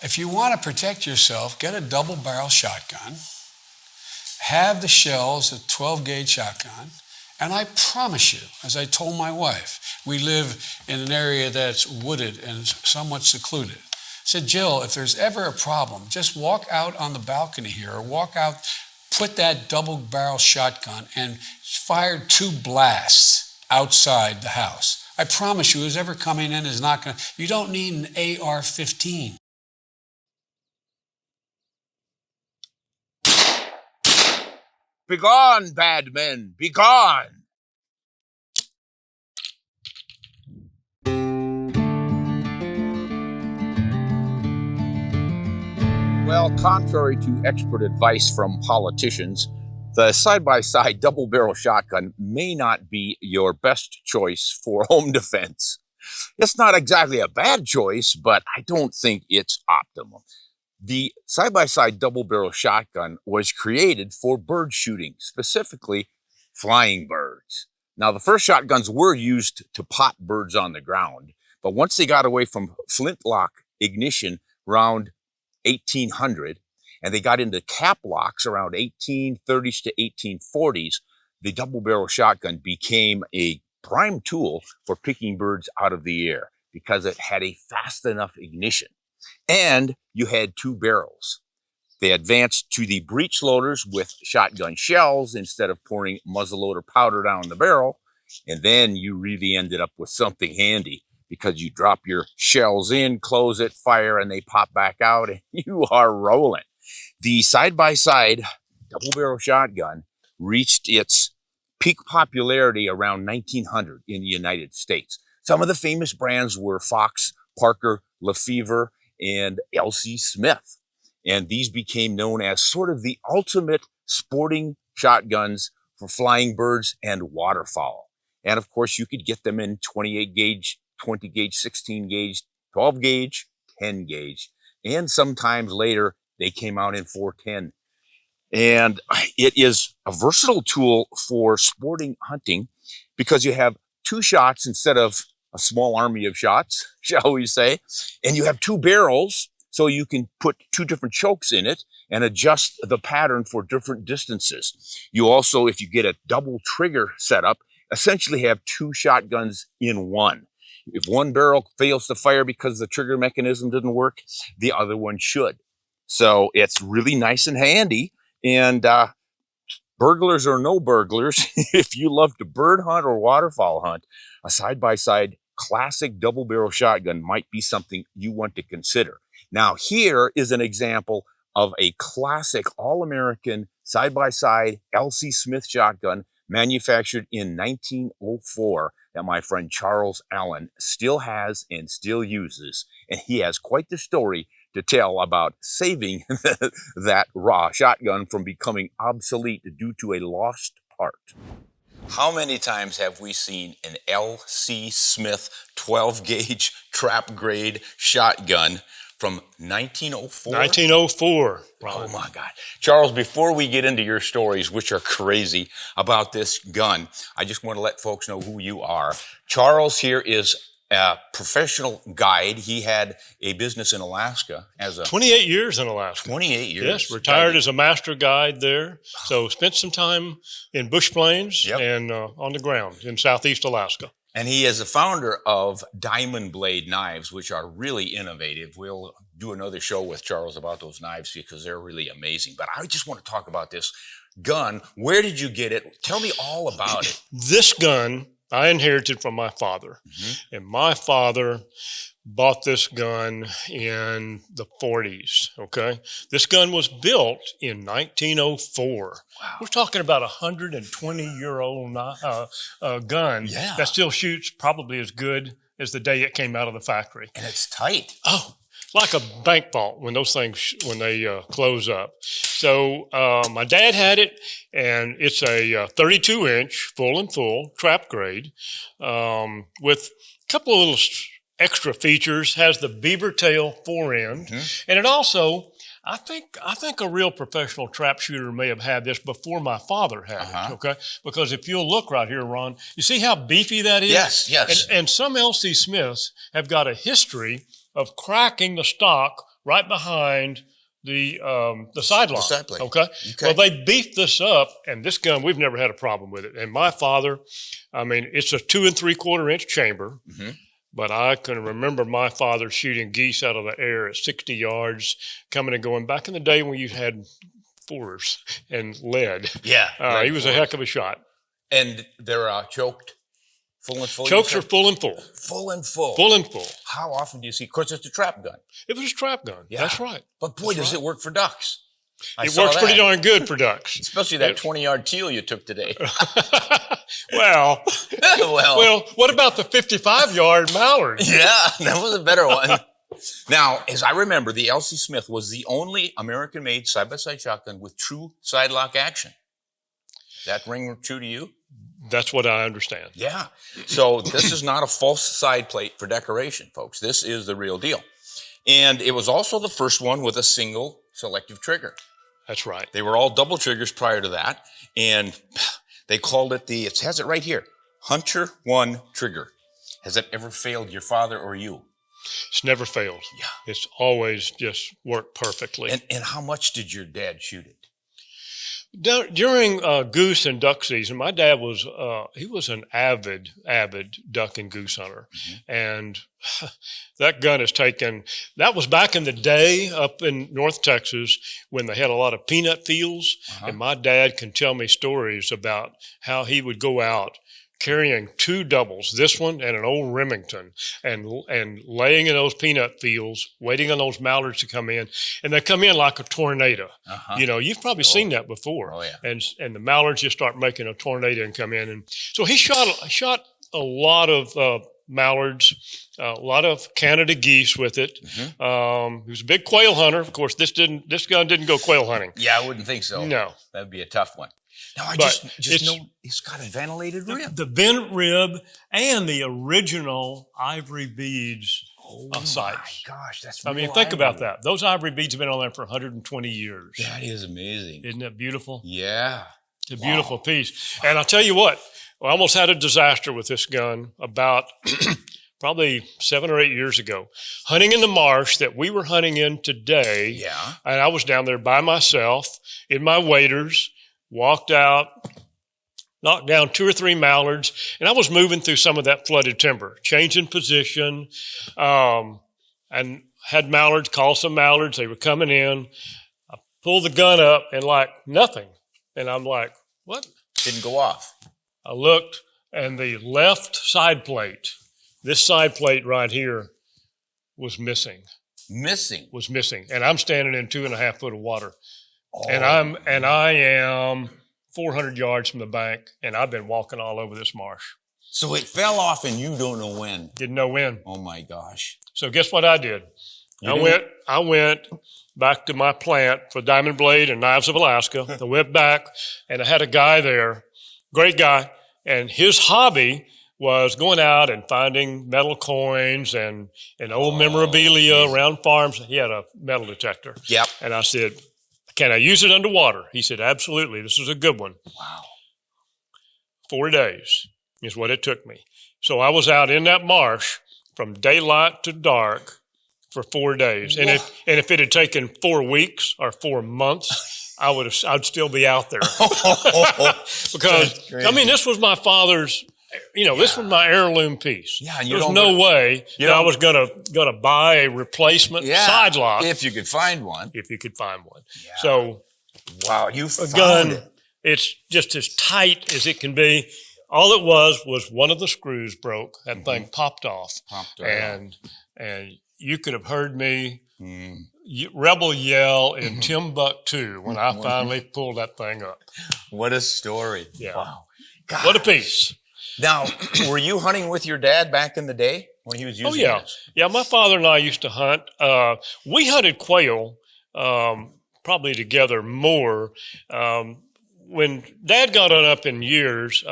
If you want to protect yourself, get a double barrel shotgun, have the shells, a 12 gauge shotgun, and I promise you, as I told my wife, we live in an area that's wooded and somewhat secluded. I said, Jill, if there's ever a problem, just walk out on the balcony here or walk out, put that double barrel shotgun and fire 2 blasts outside the house. I promise you, who's ever coming in is not going to, you don't need an AR-15. Begone, bad men, begone! Well, contrary to expert advice from politicians, the side-by-side double-barrel shotgun may not be your best choice for home defense. It's not exactly a bad choice, but I don't think it's optimal. The side-by-side double-barrel shotgun was created for bird shooting, specifically flying birds. Now, the first shotguns were used to pot birds on the ground, but once they got away from flintlock ignition around 1800, and they got into cap locks around 1830s to 1840s, the double-barrel shotgun became a prime tool for picking birds out of the air because it had a fast enough ignition. And you had 2 barrels. They advanced to the breech loaders with shotgun shells instead of pouring muzzleloader powder down the barrel. And then you really ended up with something handy because you drop your shells in, close it, fire, and they pop back out, and you are rolling. The side-by-side double-barrel shotgun reached its peak popularity around 1900 in the United States. Some of the famous brands were Fox, Parker, Lefevre, and L.C. Smith. And these became known as sort of the ultimate sporting shotguns for flying birds and waterfowl. And of course, you could get them in 28 gauge, 20 gauge, 16 gauge, 12 gauge, 10 gauge. And sometimes later, they came out in 410. And it is a versatile tool for sporting hunting because you have 2 shots instead of a small army of shots, shall we say, and you have 2 barrels, so you can put 2 different chokes in it and adjust the pattern for different distances. You also, if you get a double trigger setup, essentially have 2 shotguns in one. If one barrel fails to fire because the trigger mechanism didn't work, the other one should. So it's really nice and handy, and burglars or no burglars, if you love to bird hunt or waterfowl hunt, a side-by-side classic double-barrel shotgun might be something you want to consider. Now, here is an example of a classic all-American side-by-side L.C. Smith shotgun manufactured in 1904 that my friend Charles Allen still has and still uses. And he has quite the story to tell about saving that raw shotgun from becoming obsolete due to a lost part. How many times have we seen an L.C. Smith 12 gauge trap grade shotgun from 1904? 1904. Oh my God. Charles, before we get into your stories, which are crazy about this gun, I just want to let folks know who you are. Charles here is a professional guide. He had a business in Alaska as a 28 years in Alaska. 28 years. Yes, retired as a master guide there. So spent some time in bush plains and on the ground in southeast Alaska. And he is the founder of Diamond Blade knives, which are really innovative. We'll do another show with Charles about those knives because they're really amazing. But I just want to talk about this gun. Where did you get it? Tell me all about it. This gun I inherited from my father. Mm-hmm. And my father bought this gun in the 40s, okay? This gun was built in 1904. Wow. We're talking about a 120-year-old gun that still shoots probably as good as the day it came out of the factory. And it's tight. Oh, like a bank vault when those things, when they close up. So my dad had it, and it's a 32-inch full trap grade with a couple of little extra features. Has the beaver tail forend, and it also, I think a real professional trap shooter may have had this before my father had it, okay? Because if you'll look right here, Ron, you see how beefy that is? Yes. And some L.C. Smiths have got a history of cracking the stock right behind the sidelock. The side plate. Okay. Well, they beefed this up, and this gun, we've never had a problem with it. And my father, I mean, it's a 2 3/4 inch chamber, but I can remember my father shooting geese out of the air at 60 yards, coming and going. Back in the day when you had 4s and lead, he was a heck of a shot. And they're choked. Full and full? Chokes are full and full. Full and full. Full and full. How often do you see? Of course, it's a trap gun. It was a trap gun. Yeah. That's right. But boy, does it work for ducks. It works pretty darn good for ducks. Especially that 20-yard teal you took today. well, what about the 55-yard mallard? Yeah, that was a better one. Now, as I remember, the L.C. Smith was the only American-made side-by-side shotgun with true side-lock action. That ring true to you? That's what I understand. Yeah. So this is not a false side plate for decoration, folks. This is the real deal. And it was also the first one with a single selective trigger. That's right. They were all double triggers prior to that. And they called it it has it right here, Hunter 1 trigger. Has that ever failed your father or you? It's never failed. Yeah. It's always just worked perfectly. And how much did your dad shoot it? During goose and duck season, my dad was he was an avid duck and goose hunter, and that gun is taken. That was back in the day up in North Texas when they had a lot of peanut fields, and my dad can tell me stories about how he would go out carrying 2 doubles, this one and an old Remington, and laying in those peanut fields, waiting on those mallards to come in, and they come in like a tornado. You know, you've probably seen that before. Oh, yeah. And the mallards just start making a tornado and come in, and so he shot a lot of mallards, a lot of Canada geese with it. He was a big quail hunter. Of course, this gun didn't go quail hunting. Yeah, I wouldn't think so. No, that'd be a tough one. Now, I just know it's got a ventilated rib. The vent rib and the original ivory beads sights. My gosh, that's I mean, think about that. Those ivory beads have been on there for 120 years. That is amazing. Isn't that beautiful? Yeah. It's a beautiful piece. And I'll tell you what, I almost had a disaster with this gun about probably 7 or 8 years ago. Hunting in the marsh that we were hunting in today. Yeah. And I was down there by myself in my waders. Walked out, knocked down 2 or 3 mallards, and I was moving through some of that flooded timber, changing position, and had mallards, called some mallards. They were coming in. I pulled the gun up and like nothing. And I'm like, what? Didn't go off. I looked, and the left side plate, this side plate right here, was missing. Was missing. And I'm standing in 2.5 foot of water. Oh, and I am 400 yards from the bank, and I've been walking all over this marsh. So it fell off, and you don't know when. Didn't know when. Oh my gosh! So guess what I did? I went back to my plant for Diamond Blade and Knives of Alaska. I went back, and I had a guy there, great guy, and his hobby was going out and finding metal coins and old memorabilia around farms. He had a metal detector. Yep. And I said, can I use it underwater? He said, absolutely. This is a good one. Wow. 4 days is what it took me. So I was out in that marsh from daylight to dark for 4 days. And if it had taken 4 weeks or 4 months, I'd still be out there. Because, I mean, this was my father's, this was my heirloom piece. Yeah, and there's no way that I was gonna buy a replacement side lock if you could find one. Yeah. So, wow, you found gun. It. It's just as tight as it can be. All it was one of the screws broke. That thing popped off, and you could have heard me rebel yell in Timbuktu when I finally pulled that thing up. What a story! Yeah, wow, gosh. What a piece. Now, were you hunting with your dad back in the day when he was using this? Yeah, my father and I used to hunt. We hunted quail probably together more. When Dad got on up in years,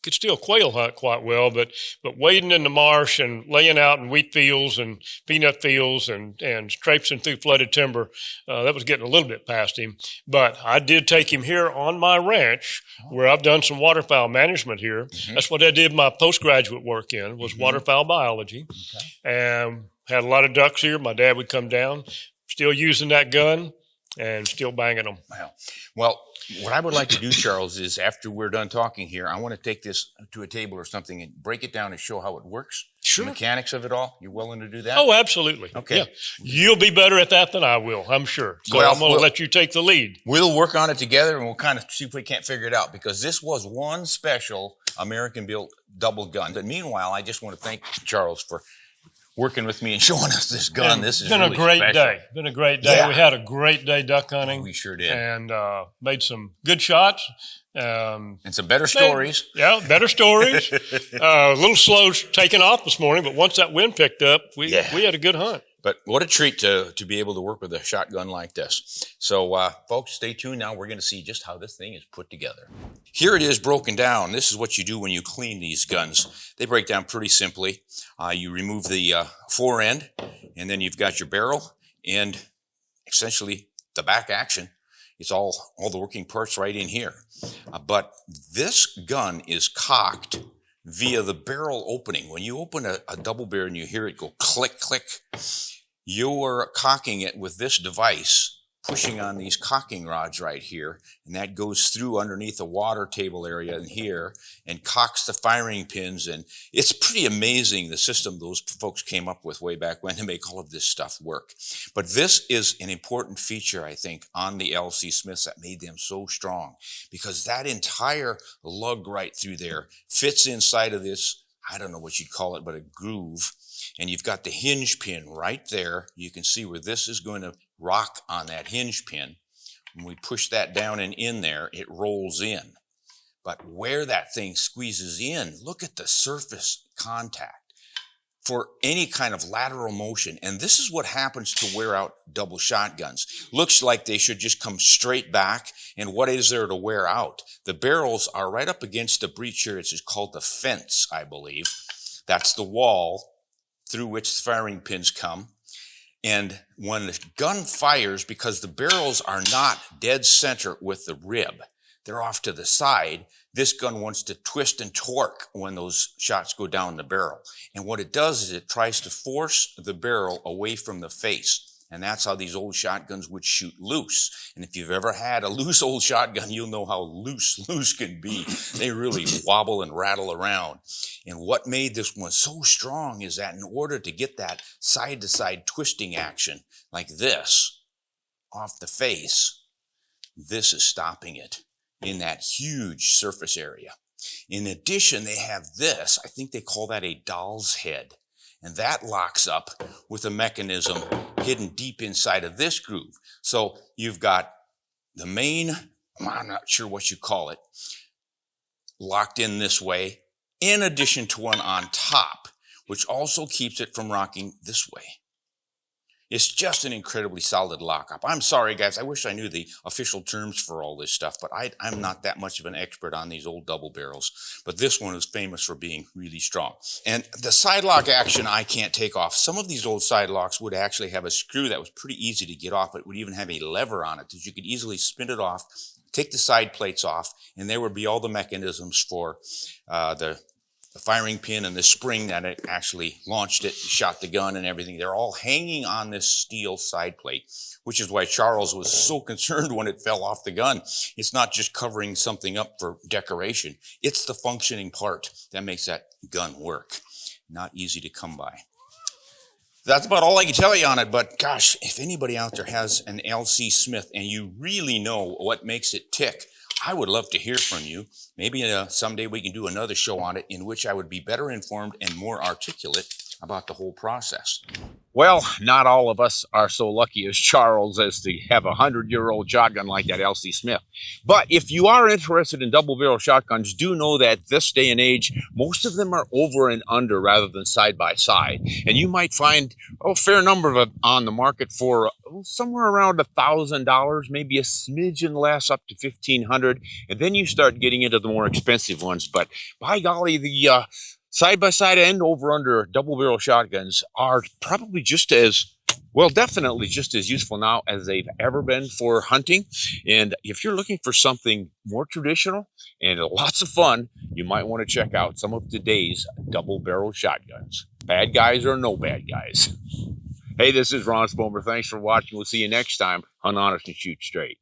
could still quail hunt quite well, but wading in the marsh and laying out in wheat fields and peanut fields and traipsing through flooded timber, that was getting a little bit past him. But I did take him here on my ranch where I've done some waterfowl management here. That's what I did my postgraduate work in, was waterfowl biology. And had a lot of ducks here. My dad would come down, still using that gun and still banging them. Wow. Well, what I would like to do, Charles, is after we're done talking here, I want to take this to a table or something and break it down and show how it works. Sure. The mechanics of it all. You willing to do that? Oh, absolutely. Okay. Yeah. You'll be better at that than I will, I'm sure. So Well, I'm going to let you take the lead. We'll work on it together, and we'll kind of see if we can't figure it out, because this was one special American-built double gun. But meanwhile, I just want to thank Charles for working with me and showing us this gun. This is been really a great special. day. Been a great day. Yeah. We had a great day duck hunting. We sure did. And made some good shots. And some better stories. Yeah, better stories. A little slow taking off this morning, but once that wind picked up, we had a good hunt. But what a treat to be able to work with a shotgun like this. So, folks, stay tuned now. We're going to see just how this thing is put together. Here it is broken down. This is what you do when you clean these guns. They break down pretty simply. You remove the fore end, and then you've got your barrel and essentially the back action. It's all the working parts right in here. But this gun is cocked via the barrel opening. When you open a double barrel and you hear it go click, click, you're cocking it with this device, pushing on these cocking rods right here, and that goes through underneath the water table area in here and cocks the firing pins. And it's pretty amazing the system those folks came up with way back when to make all of this stuff work. But this is an important feature, I think, on the LC Smiths that made them so strong, because that entire lug right through there fits inside of this, I don't know what you'd call it, but a groove. And you've got the hinge pin right there. You can see where this is going to rock on that hinge pin. When we push that down and in there, it rolls in. But where that thing squeezes in, look at the surface contact for any kind of lateral motion. And this is what happens to wear out double shotguns. Looks like they should just come straight back. And what is there to wear out? The barrels are right up against the breech here. It's called the fence, I believe. That's the wall through which the firing pins come. And when the gun fires, because the barrels are not dead center with the rib, they're off to the side, this gun wants to twist and torque when those shots go down the barrel. And what it does is it tries to force the barrel away from the face. And that's how these old shotguns would shoot loose. And if you've ever had a loose old shotgun, you'll know how loose can be. They really wobble and rattle around. And what made this one so strong is that in order to get that side-to-side twisting action like this off the face, this is stopping it in that huge surface area. In addition, they have this, I think they call that a doll's head. And that locks up with a mechanism hidden deep inside of this groove. So you've got the main, I'm not sure what you call it, locked in this way, in addition to one on top, which also keeps it from rocking this way. It's just an incredibly solid lockup. I'm sorry, guys. I wish I knew the official terms for all this stuff, but I'm not that much of an expert on these old double barrels. But this one is famous for being really strong. And the side lock action I can't take off. Some of these old side locks would actually have a screw that was pretty easy to get off. It would even have a lever on it that you could easily spin it off, take the side plates off, and there would be all the mechanisms for the firing pin and the spring that it actually launched it, shot the gun and everything. They're all hanging on this steel side plate, which is why Charles was so concerned when it fell off the gun. It's not just covering something up for decoration. It's the functioning part that makes that gun work. Not easy to come by. That's about all I can tell you on it, but gosh, if anybody out there has an LC Smith and you really know what makes it tick, I would love to hear from you. Maybe someday we can do another show on it in which I would be better informed and more articulate about the whole process. Well, not all of us are so lucky as Charles as to have a 100-year-old shotgun like that LC Smith. But if you are interested in double-barrel shotguns, do know that this day and age, most of them are over and under rather than side by side. And you might find a fair number of them on the market for somewhere around $1,000, maybe a smidgen less, up to $1,500. And then you start getting into the more expensive ones. But by golly, the side-by-side and over-under double-barrel shotguns are probably just as, well, definitely just as useful now as they've ever been for hunting. And if you're looking for something more traditional and lots of fun, you might want to check out some of today's double-barrel shotguns. Bad guys or no bad guys. Hey, this is Ron Spomer. Thanks for watching. We'll see you next time on Honest and Shoot Straight.